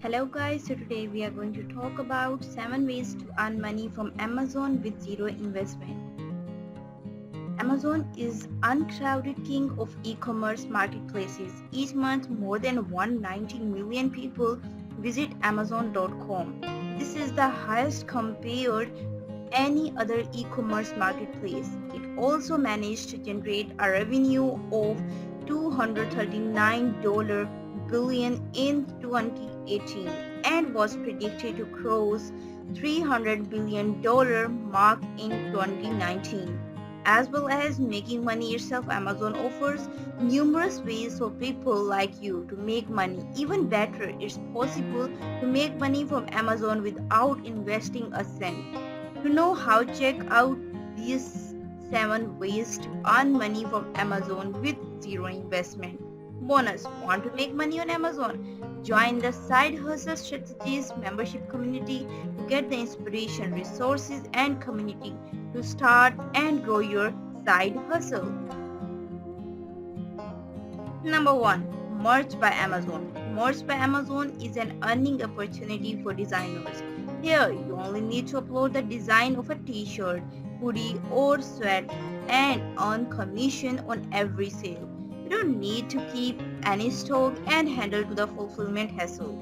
Hello guys, so today we are going to talk about 7 ways to earn money from Amazon with zero investment. Amazon is uncrowded king of e-commerce marketplaces. Each month more than 190 million people visit amazon.com. This is the highest compared to any other e-commerce marketplace. It also managed to generate a revenue of $239 billion in 2018 and was predicted to cross $300 billion mark in 2019. As well as making money yourself, Amazon offers numerous ways for people like you to make money. Even better, it's possible to make money from Amazon without investing a cent. To know how, check out these 7 ways to earn money from Amazon with zero investment. Bonus: want to make money on Amazon? Join the Side Hustle Strategies membership community to get the inspiration, resources, and community to start and grow your side hustle. Number 1. Merch by Amazon. Merch by Amazon is an earning opportunity for designers. Here, you only need to upload the design of a t-shirt, hoodie, or sweat and earn commission on every sale. You don't need to keep any stock and handle to the fulfillment hassle.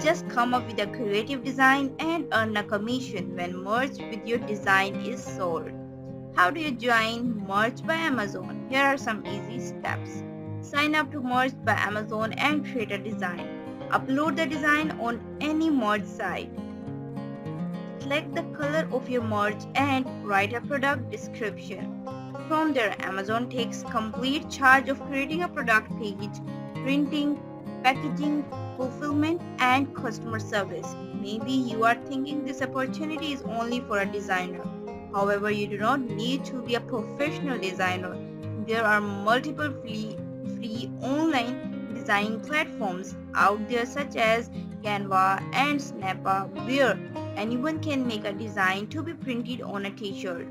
Just come up with a creative design and earn a commission when merch with your design is sold. How do you join Merch by Amazon? Here are some easy steps. Sign up to Merch by Amazon and create a design. Upload the design on any merch site. Select the color of your merch and write a product description. From there, Amazon takes complete charge of creating a product page, printing, packaging, fulfillment, and customer service. Maybe you are thinking this opportunity is only for a designer. However, you do not need to be a professional designer. There are multiple free online design platforms out there such as Canva and Snappa, where anyone can make a design to be printed on a t-shirt.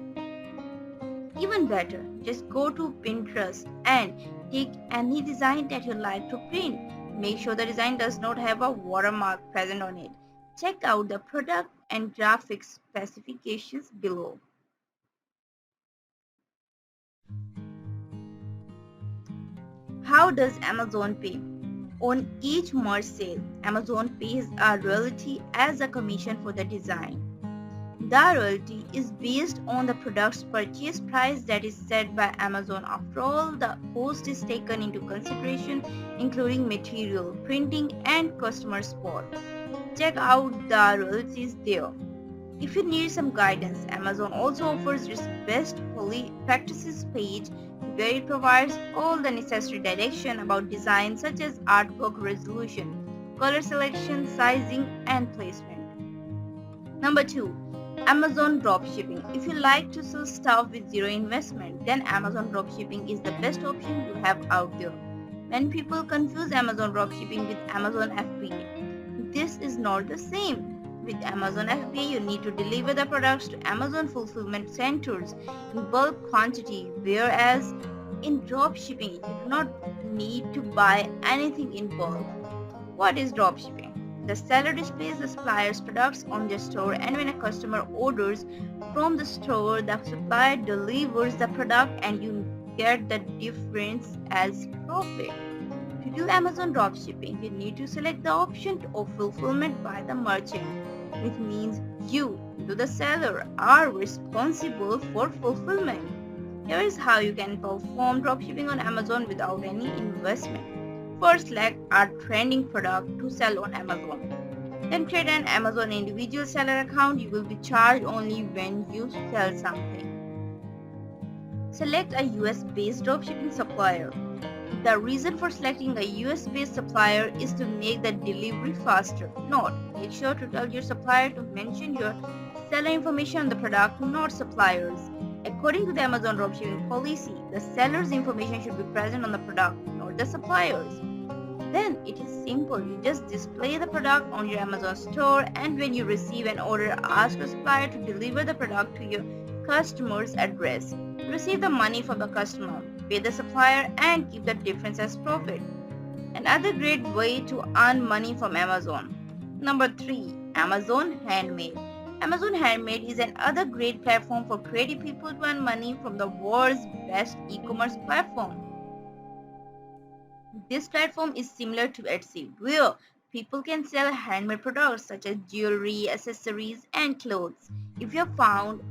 Even better, just go to Pinterest and take any design that you like to print. Make sure the design does not have a watermark present on it. Check out the product and graphics specifications below. How does Amazon pay? On each merch sale, Amazon pays a royalty as a commission for the design. The royalty is based on the product's purchase price that is set by Amazon. After all, the cost is taken into consideration, including material, printing, and customer support. Check out the royalties there. If you need some guidance, Amazon also offers its best practices page where it provides all the necessary direction about design such as artwork resolution, color selection, sizing, and placement. Number 2. Amazon dropshipping. If you like to sell stuff with zero investment, then Amazon dropshipping is the best option you have out there. Many people confuse Amazon dropshipping with Amazon FBA. This is not the same. With Amazon FBA, you need to deliver the products to Amazon fulfillment centers in bulk quantity, whereas in dropshipping, you do not need to buy anything in bulk. What is dropshipping? The seller displays the supplier's products on their store, and when a customer orders from the store, the supplier delivers the product and you get the difference as profit. To do Amazon dropshipping, you need to select the option of fulfillment by the merchant, which means you, the seller, are responsible for fulfillment. Here is how you can perform dropshipping on Amazon without any investment. First, select a trending product to sell on Amazon. Then create an Amazon individual seller account. You will be charged only when you sell something. Select a US-based dropshipping supplier. The reason for selecting a US-based supplier is to make the delivery faster. Note: make sure to tell your supplier to mention your seller information on the product, not suppliers. According to the Amazon dropshipping policy, the seller's information should be present on the product, not the supplier's. Then it is simple. You just display the product on your Amazon store, and when you receive an order, ask your supplier to deliver the product to your customer's address. Receive the money from the customer, pay the supplier, and keep the difference as profit. Another great way to earn money from Amazon. Number 3. Amazon Handmade. Amazon Handmade is another great platform for creative people to earn money from the world's best e-commerce platform. This platform is similar to Etsy, where people can sell handmade products such as jewelry, accessories, and clothes. If you're fond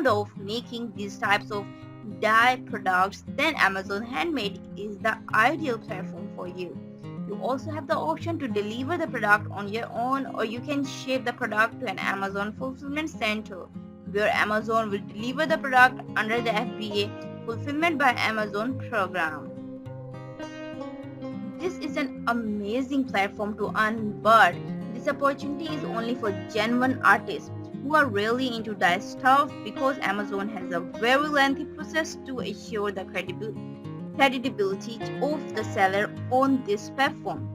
of making these types of dye products, then Amazon Handmade is the ideal platform for you. You also have the option to deliver the product on your own, or you can ship the product to an Amazon fulfillment center, where Amazon will deliver the product under the FBA Fulfillment by Amazon program. This is an amazing platform to earn, but this opportunity is only for genuine artists who are really into that stuff, because Amazon has a very lengthy process to assure the credibility of the seller on this platform.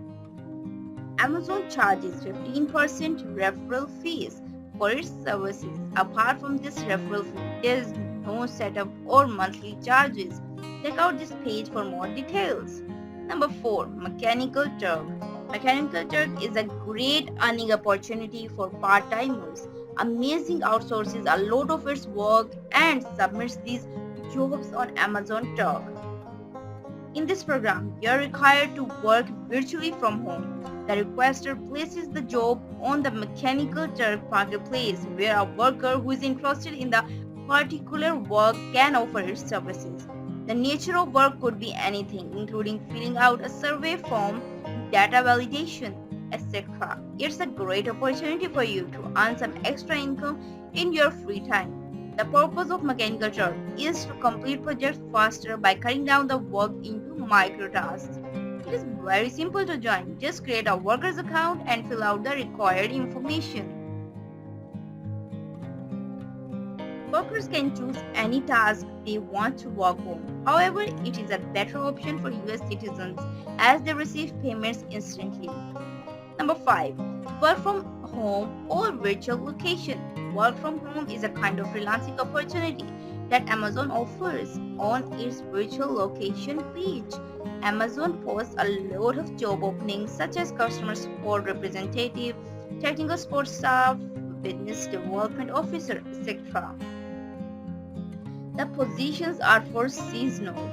Amazon charges 15% referral fees for its services. Apart from this referral fee, there is no setup or monthly charges. Check out this page for more details. Number 4. Mechanical Turk. Mechanical Turk is a great earning opportunity for part-timers. Amazing outsources a lot of its work and submits these jobs on Amazon Turk. In this program, you are required to work virtually from home. The requester places the job on the Mechanical Turk marketplace, where a worker who is interested in the particular work can offer its services. The nature of work could be anything, including filling out a survey form, data validation, etc. It's a great opportunity for you to earn some extra income in your free time. The purpose of Mechanical Turk is to complete projects faster by cutting down the work into micro tasks. It is very simple to join. Just create a worker's account and fill out the required information. Workers can choose any task they want to work on. However, it is a better option for US citizens as they receive payments instantly. Number 5. Work from home or virtual location. Work from home is a kind of freelancing opportunity that Amazon offers on its virtual location page. Amazon posts a lot of job openings such as customer support representative, technical support staff, business development officer, etc. The positions are for seasonal,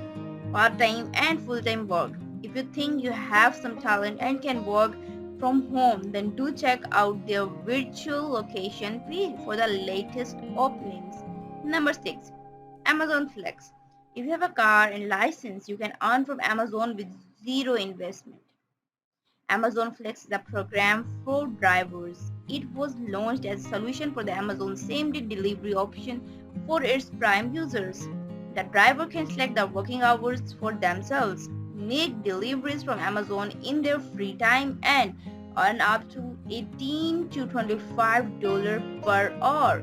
part-time and full-time work. If you think you have some talent and can work from home, then do check out their virtual location page for the latest openings. Number 6. Amazon Flex. If you have a car and license, you can earn from Amazon with zero investment. Amazon Flex is a program for drivers. It was launched as a solution for the Amazon same-day delivery option for its Prime users. The driver can select the working hours for themselves, make deliveries from Amazon in their free time, and earn up to $18 to $25 per hour.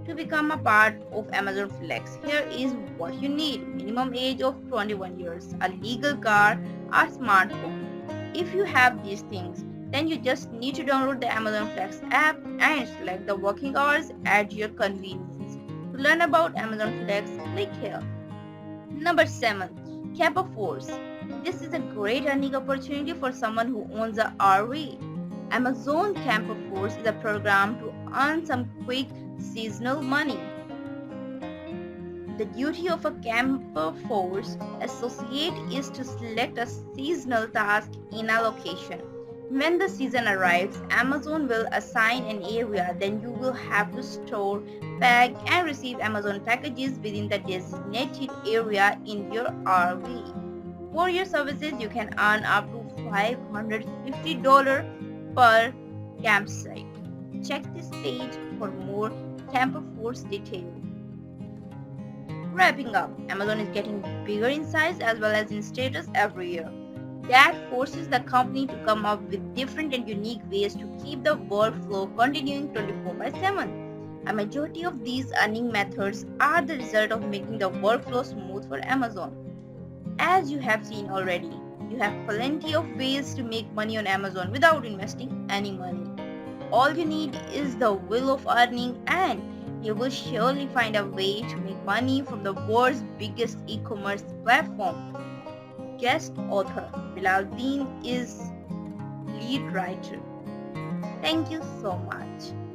To become a part of Amazon Flex, here is what you need. Minimum age of 21 years, a legal car, a smartphone. If you have these things, then you just need to download the Amazon Flex app and select the working hours at your convenience. To learn about Amazon Flex, click here. Number 7. Camper Force. This is a great earning opportunity for someone who owns a RV. Amazon Camper Force is a program to earn some quick seasonal money. The duty of a Camper Force associate is to select a seasonal task in a location. When the season arrives, Amazon will assign an area, then you will have to store, pack, and receive Amazon packages within the designated area in your RV. For your services, you can earn up to $550 per campsite. Check this page for more Camper Force details. Wrapping up, Amazon is getting bigger in size as well as in status every year. That forces the company to come up with different and unique ways to keep the workflow continuing 24/7. A majority of these earning methods are the result of making the workflow smooth for Amazon. As you have seen already, you have plenty of ways to make money on Amazon without investing any money. All you need is the will of earning, and you will surely find a way to make money from the world's biggest e-commerce platform. guest author. Bilaldeen is lead writer. Thank you so much.